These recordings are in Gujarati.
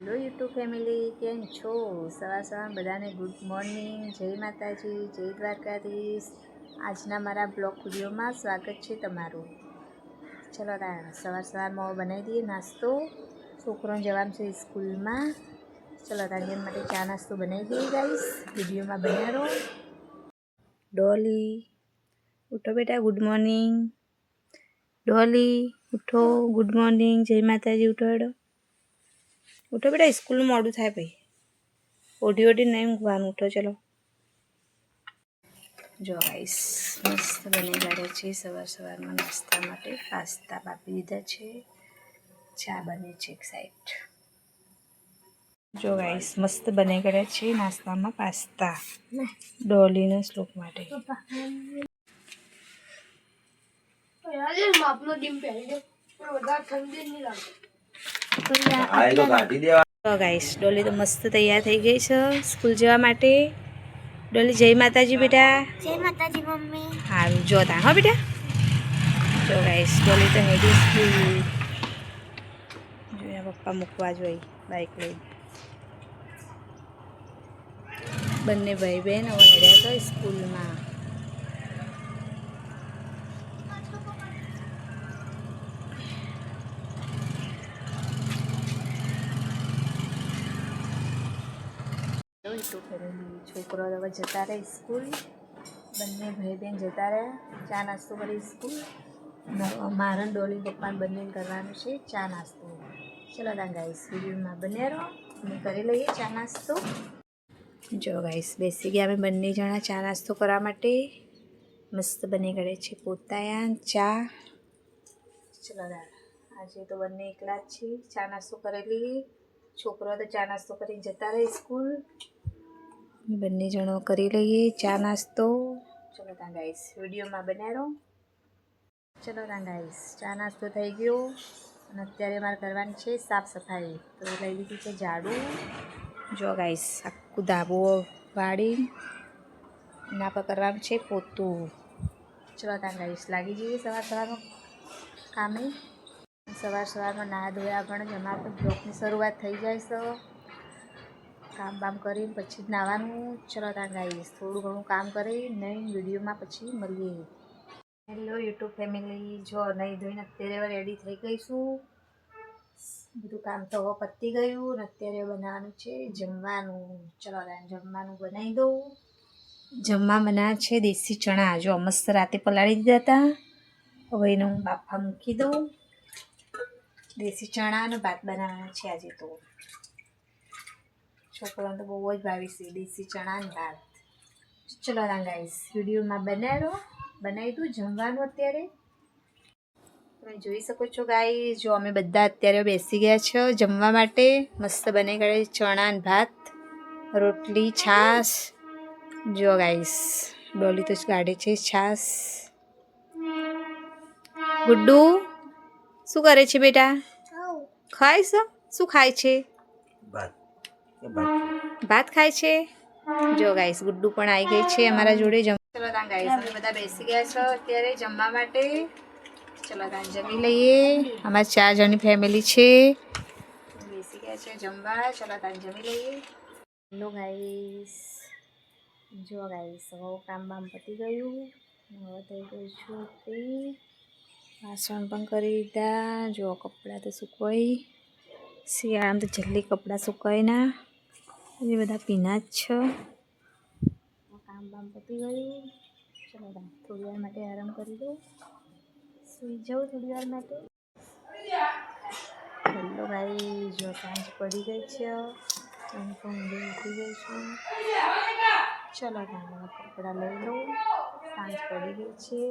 હેલો યુટ્યુબ ફેમિલી, કેમ છો? સવાર બધાને ગુડ મોર્નિંગ, જય માતાજી, જય દ્વારકાધીશ. આજના મારા બ્લોગ વિડીયોમાં સ્વાગત છે તમારું. ચલો સવારમાં બનાવી દઈએ નાસ્તો. છોકરોને જવાનું છે સ્કૂલમાં. ચલો એના માટે ચા નાસ્તો બનાવી દઈએ ગાઈસ. વિડીયોમાં બન્યા રહો. ડોલી ઉઠો બેટા, ગુડ મોર્નિંગ. ડોલી ઉઠો, ગુડ મોર્નિંગ, જય માતાજી. ઉઠો હેડો, ઉઠો બેટા, સ્કૂલનું મોડું થાય ભાઈ. ઓઢી નહીં ઊંઘવાનું. ઉઠો ચલો. જો ગાઈસ મસ્ત બની ગયા છે સવારમાં નાસ્તા માટે. પાસ્તા બાફી દીધા છે, ચા બને છે એક સાઈડ. જો ગાઈસ મસ્ત બની ગયા છે નાસ્તામાં પાસ્તા ડોલીના શ્લોક માટે. તો ગાઈસ ડોલી તો મસ્ત તૈયાર થઈ ગઈ છે સ્કૂલ જવા માટે. ડોલી જય માતાજી બેટા. જય માતાજી મમ્મી. સારું જોતા હો બેટા. જો ગાઈસ ડોલી તો હેડી સ્કૂલ. જોયા પપ્પા મૂકવા જોઈ બાઈક લઈ. બંને ભાઈ બહેન હવે હેડ્યા તો સ્કૂલમાં. છોકરો હવે જતા રહે સ્કૂલ. બંને ભાઈ બહેન જતા રહ્યા ચા નાસ્તો કરી સ્કૂલ. મારા ડોલી પપ્પાને બંનેને કરવાનું છે ચા નાસ્તો. ચલો ગાઈસ વિડીયોમાં બન્યા રહો. અમે કરી લઈએ ચા નાસ્તો. જો ગાઈસ બેસી ગયા અમે બંને જણા ચા નાસ્તો કરવા માટે. મસ્ત બની ગળે છે પોતાયા ચા. ચલો આજે તો બંને એકલા જ છે. ચા નાસ્તો કરી લઈએ. છોકરો તો ચા નાસ્તો કરીને જતા રહે સ્કૂલ. બંને જણો કરી લઈએ ચા નાસ્તો. ચલો ગાઈસ વિડીયોમાં બન્યા રહો. ચલો ગાઈસ ચા નાસ્તો થઈ ગયો અને અત્યારે મારે કરવાની છે સાફ સફાઈ. તો લઈ લીધી છે ઝાડુ. જો ગાઈસ આખું ધાબો વાળી એના પર કરવાનું છે પોતું. ચલો ગાઈસ લાગી જઈએ સવારમાં કામે. સવારમાં નાહા ધોયા પણ જ અમારે તો બ્લોગની શરૂઆત થઈ જાય છે. કામ બામ કરીને પછી જ નાહવાનું. ચલો ગાઈસ થોડું ઘણું કામ કરી નહીં વિડીયોમાં પછી મળીએ. હેલો યુટ્યુબ ફેમિલી, જો નહીં ધોઈને અત્યારે રેડી થઈ ગઈશું. બધું કામ તો હવે પતી ગયું ને અત્યારે બનાવવાનું છે જમવાનું. ચલો જમવાનું બનાવી દઉં. જમવા બનાવે છે દેશી ચણા. જો મસ્ત રાતે પલાળી દીધા હતા. હવે એને હું બાફા મૂકી દઉં. દેશી ચણા અને ભાત બનાવવાના છે આજે તો. છોકરાને તો બહુ જ ભાવી છે દેશી ચણા અને ભાત. ચલો ગાઈસ વિડીયોમાં બનાવી દઉં જમવાનું. અત્યારે તમે જોઈ શકો છો ગાઈસ. જો અમે બધા અત્યારે બેસી ગયા છે જમવા માટે. મસ્ત બની ગયા ચણા અને ભાત, રોટલી, છાશ. જો ગાઈસ ડોલી તો કાઢે છે છાશ. ગુડ્ડુ શું કરે છે બેટા? ખાય છે? શું ખાય છે? ભાત ખાય છે. જો ગાઈસ ગુડ્ડુ પણ આવી ગઈ છે અમારા જોડે. ચલો ગાઈસ અમે બધા બેસી ગયા છો અત્યારે જમવા માટે. ચલો જમી લઈએ. અમારી 4 જણની ફેમિલી છે. બેસી ગયા છે જમવા. ચલો જમી લઈએ. Hello guys. જો ગાઈસ હવે કામ બામ પતી ગયું. હવે થઈ ગયું છું ફ્રી. વાસણ પણ કરી દીધા. જો કપડાં તો સુકવાઈ. શિયાળામાં તો જલ્દી કપડાં સુકાય ના. એ બધા પીના જ છે. કામ બામ પતી ગયું. ચલો થોડી વાર માટે આરામ કરી દો. સુઈ જાઉં થોડી વાર માટે. હેલો ભાઈ, જો સાંજ પડી ગઈ છે. હું પણ ઉઠી ગઈ છું. ચલો કપડાં લઈ લઉં. સાંજ પડી ગઈ છે.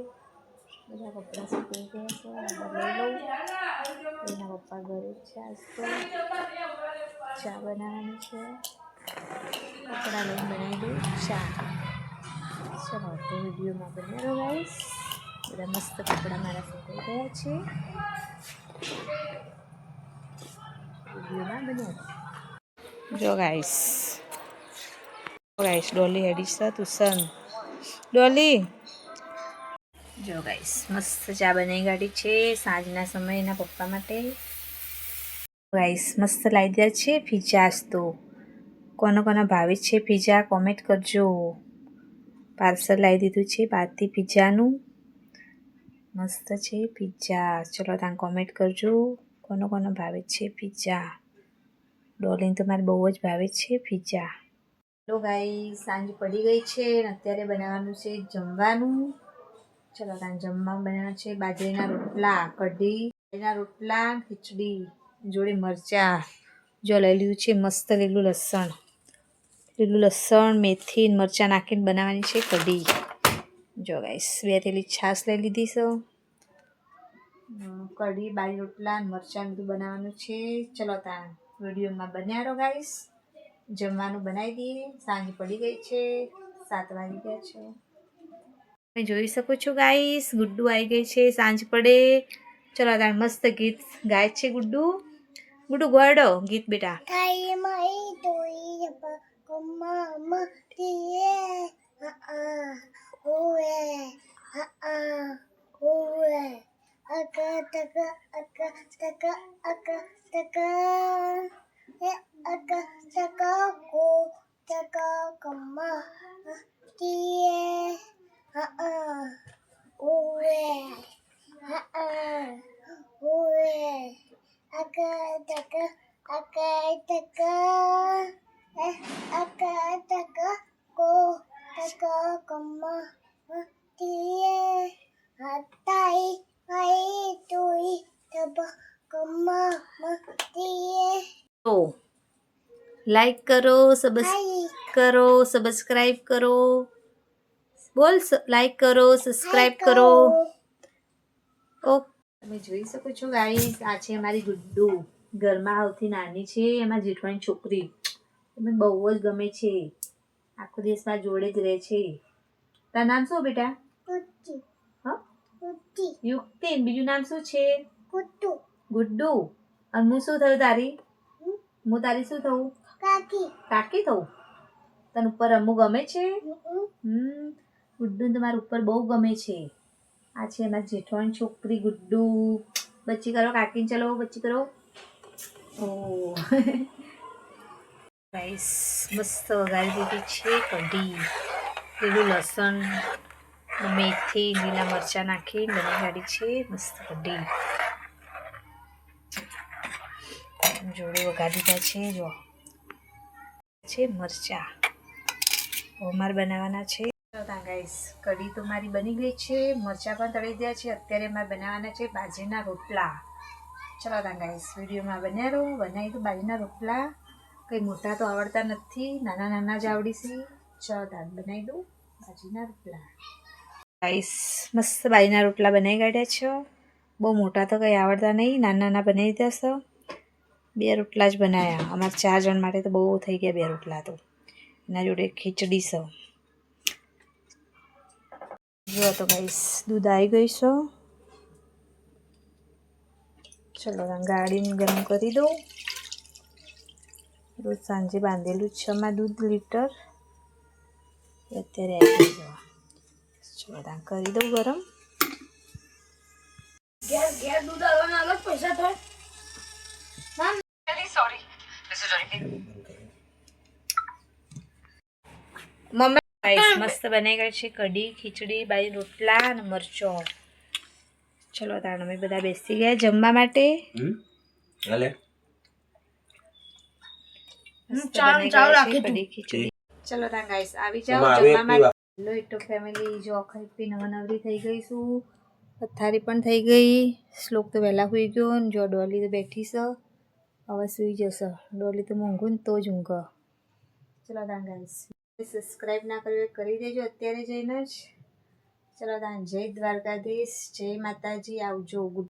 બધા કપડાં સુકાઈ ગયા છે. લઈ લઉં. એના પપ્પા ઘરે છે આજ તો. ચા બનાવવાની છે. કપડાં લઈને બનાવી દઉં ચા. ચલો તો વિડીયોમાં બન્યા રહો ગાઈસ. બધા મસ્ત કપડાં મારા સુકાઈ ગયા છે. વિડીયોમાં બન્યા રહો. જો ગાઈસ ડોલી હેડી છે ટ્યુશન. ડોલી જો ગાઈસ મસ્ત ચા બનાવી કાઢી છે સાંજના સમયે એના પપ્પા માટે. ગાઈસ મસ્ત લાવી દીધા છે પીઝા. તો કોનો કોનો ભાવે છે પીઝા કોમેન્ટ કરજો. પાર્સલ લાવી દીધું છે બહારથી પીઝાનું. મસ્ત છે પીઝા. ચલો ત્યાં કોમેન્ટ કરજો કોનો કોનો ભાવે છે પીઝા. ડોલીને તો મારે બહુ જ ભાવે છે પીઝા. હેલો ગાઈસ, સાંજ પડી ગઈ છે અને અત્યારે બનાવવાનું છે જમવાનું. ચલો ત્યાં જમવાનું બનાવવાનું છે બાજરીના રોટલા, કઢી, બાજરીના રોટલા, ખીચડી જોડે મરચાં. જો લઈ લીધું છે મસ્ત લીલું લસણ, મેથી મરચાં નાખીને બનાવવાની છે કઢી. જો ગાઈસ 2 થેલી છાશ લઈ લીધી છે. કઢી, બાજરી રોટલા, મરચાં બધું બનાવવાનું છે. ચલો ત્યાં વિડીયોમાં બન્યા રહો ગાઈસ. જમવાનું બનાવી દઈએ. સાંજ પડી ગઈ છે, 7 વાગી ગયા છે. તમે જોઈ શકો છો ગાઈસ, ગુડ્ડુ આવી ગઈ છે સાંજ પડે. ચલો તાર મસ્ત ગીત ગાય છે ગુડ્ડુ. ગુડ્ડુ ગોડો ગીત બેટા. લાઈક કરો, સબસ્ક્રાઇબ કરો. બોલ લાઈક કરો, સબસ્ક્રાઇબ કરો. ઓકે, તમે જોઈ શકો છો ગાઈસ, આ છે અમારી ગુડ્ડુ. ઘરમાં સૌથી નાની છે, એમાં જેઠવાની છોકરી. મને બહુ જ ગમે છે. આખો દિવસ મારા જોડે જ રહે છે. તારું નામ શું બેટા? યુક્તિ. બીજું નામ શું છે? ગુડ્ડુ. અને હું શું થયું તારી? હું તારી શું થયું? કાકી થયું. તને ઉપર રમવું ગમે છે? ગુડ્ડુ તમારા ઉપર બહુ ગમે છે. આ છે અમારી જેઠવાની છોકરી ગુડ્ડુ. બચ્ચી કરો કાકી, ચલો બચ્ચી કરો. ઓ ગાઈસ મસ્ત વઘારી દીધી છે કઢી. લીલું લસણ, મેથી, લીલા મરચાં નાખી બનાવી છે મસ્ત કઢી. જોડે વઘારી દીધા છે. જો છે મરચાં. અમારે બનાવવાના છે. ગાઈસ કઢી તો મારી બની ગઈ છે, મરચાં પણ તળી દીધા છે. અત્યારે મારે બનાવવાના છે બાજરીના રોટલા. ચલો તાં ગાઈસ વિડીયોમાં બન્યા રહો. બનાવી તો બાજરીના રોટલા. કંઈ મોટા તો આવડતા નથી, નાના નાના જ આવડી છે. ચલો તાં બનાવી દઉં બાજરીના રોટલા. ગાઈસ મસ્ત બાજરીના રોટલા બનાવી કાઢ્યા છે. બહુ મોટા તો કંઈ આવડતા નહીં, નાના નાના બનાવી દીધા છે. 2 રોટલા જ બનાવ્યા. અમારે 4 જણ માટે તો બહુ થઈ ગયા 2 રોટલા તો. એના જોડે ખીચડી છે. જો તો ગાઈસ દૂધ આવી ગઈ છે. ચલો ગાળીને ગરમ કરી દઉં. રોજ સાંજે બાંધેલું છે અમારે દૂધ લીટર. અત્યારે આવી ગયું. ચલો ત્યાં કરી દઉં ગરમ. ઘેર દૂધ આવવાના અલગ પૈસા થાય. મમ્મી મસ્ત બનાવી ગઈ છે કઢી, ખીચડી, બાજરી રોટલા અને મરચો. ચલો તાણ અમે બધા બેસી ગયા જમવા માટે. કઢી ખીચડી. ચલો તાણ ગાઈસ આવી જાઓ જમવા માટે. હેલો યુટ્યુબ ફેમિલી, જો ખાઈ પી નવરી થઈ ગઈ છું. પથારી પણ થઈ ગઈ. શ્લોક તો વહેલા સુઈ ગયો ને જો ડોલી તો બેઠી છે. હવે સુઈ જશે. ડોલી તો ઊંઘું ને તો જ ઊંઘ. ચલો તાણ ગાઈસ સબસ્ક્રાઈબ ના કર્યું કરી દેજો અત્યારે જઈને જ. ચલો તાણ જય દ્વારકાધીશ, જય માતાજી. આવજો.